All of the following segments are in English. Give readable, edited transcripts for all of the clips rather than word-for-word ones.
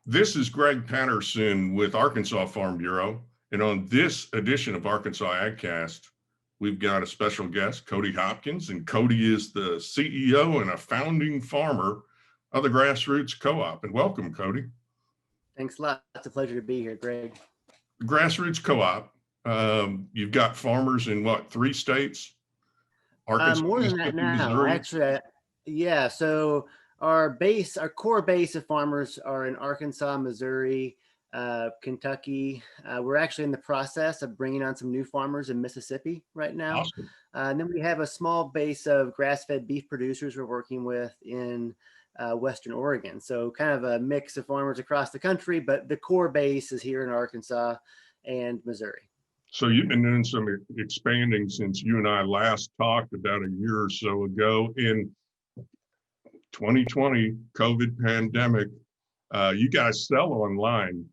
This is Greg Patterson with Arkansas Farm Bureau. And on this edition of Arkansas AgCast, we've got a special guest, Cody Hopkins. And Cody is the CEO and a founding farmer of the Grassroots Co-op. And welcome, Cody. Thanks a lot. It's a pleasure to be here, Greg. The Grassroots Co-op, you've got farmers in what, 3 states? Arkansas, more than that now. Missouri? Actually, yeah. So our core base of farmers are in Arkansas, Missouri, Kentucky. We're actually in the process of bringing on some new farmers in Mississippi right now. Awesome. And then we have a small base of grass-fed beef producers we're working with in Western Oregon. So kind of a mix of farmers across the country, but the core base is here in Arkansas and Missouri. So you've been doing some expanding since you and I last talked about a year or so ago. In 2020 COVID pandemic, you guys sell online.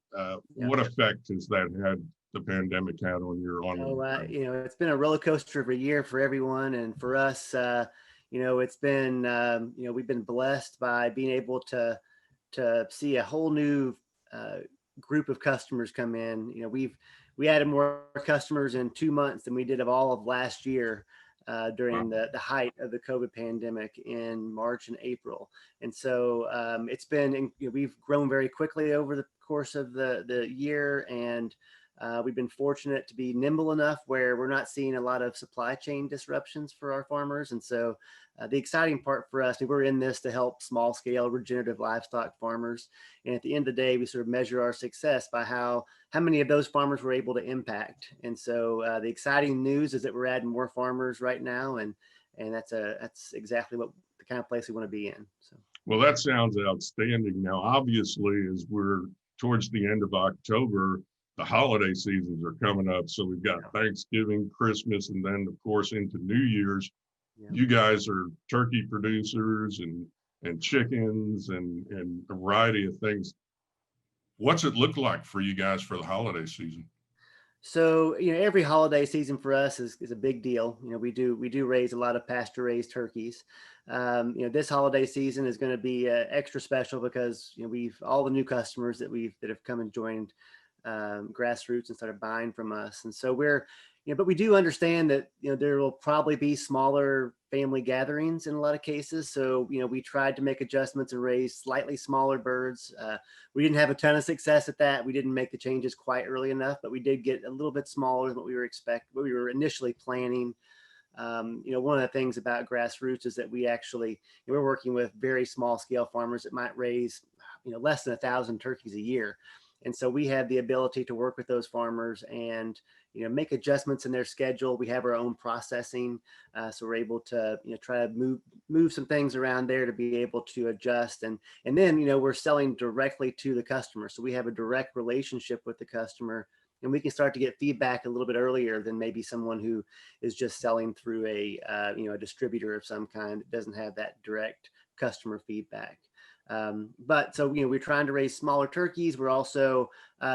What effect has that had, the pandemic had on your online? It's been a roller coaster of a year for everyone, and for us, it's been we've been blessed by being able to see a whole new group of customers come in. We added more customers in 2 months than we did of all of last year during the height of the COVID pandemic in March and April. And so it's been, we've grown very quickly over the course of the year, and we've been fortunate to be nimble enough where we're not seeing a lot of supply chain disruptions for our farmers. And so the exciting part for us, we're in this to help small scale regenerative livestock farmers. And at the end of the day, we sort of measure our success by how many of those farmers we're able to impact. And so the exciting news is that we're adding more farmers right now. And that's exactly what the kind of place we want to be in. So. Well, that sounds outstanding. Now, obviously, as we're towards the end of October, the holiday seasons are coming up. So we've got Thanksgiving, Christmas, and then of course into New Year's. Yeah. You guys are turkey producers and chickens and a variety of things. What's it look like for you guys for the holiday season? So, every holiday season for us is a big deal. We do raise a lot of pasture raised turkeys. This holiday season is going to be extra special because, we've all the new customers that have come and joined Grassroots and started buying from us. And so but we do understand that, there will probably be smaller family gatherings in a lot of cases. So, we tried to make adjustments and raise slightly smaller birds. We didn't have a ton of success at that. We didn't make the changes quite early enough, but we did get a little bit smaller than what we were initially planning. One of the things about Grassroots is that we're working with very small scale farmers that might raise, less than 1,000 turkeys a year. And so we have the ability to work with those farmers and, make adjustments in their schedule. We have our own processing. So we're able to, try to move some things around there to be able to adjust. And then, we're selling directly to the customer. So we have a direct relationship with the customer, and we can start to get feedback a little bit earlier than maybe someone who is just selling through a distributor of some kind that doesn't have that direct customer feedback. But so, we're trying to raise smaller turkeys. We're also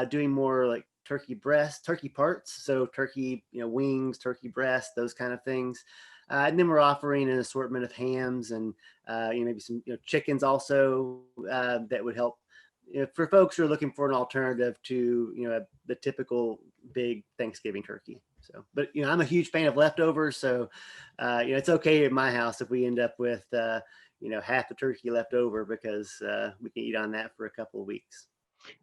doing more like turkey breast, turkey parts. So turkey, wings, turkey breast, those kind of things. And then we're offering an assortment of hams and, maybe some chickens also that would help for folks who are looking for an alternative to, the typical big Thanksgiving turkey. So, but, I'm a huge fan of leftovers. So, it's okay at my house if we end up with, half the turkey left over because we can eat on that for a couple of weeks.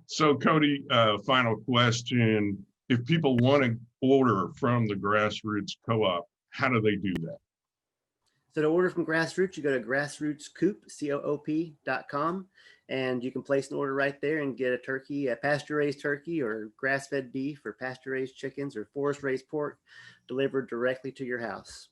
So Cody, final question. If people want to order from the Grassroots Co-op, how do they do that? So to order from Grassroots, you go to grassrootscoop.com, and you can place an order right there and get a turkey, a pasture-raised turkey or grass-fed beef or pasture-raised chickens or forest-raised pork delivered directly to your house.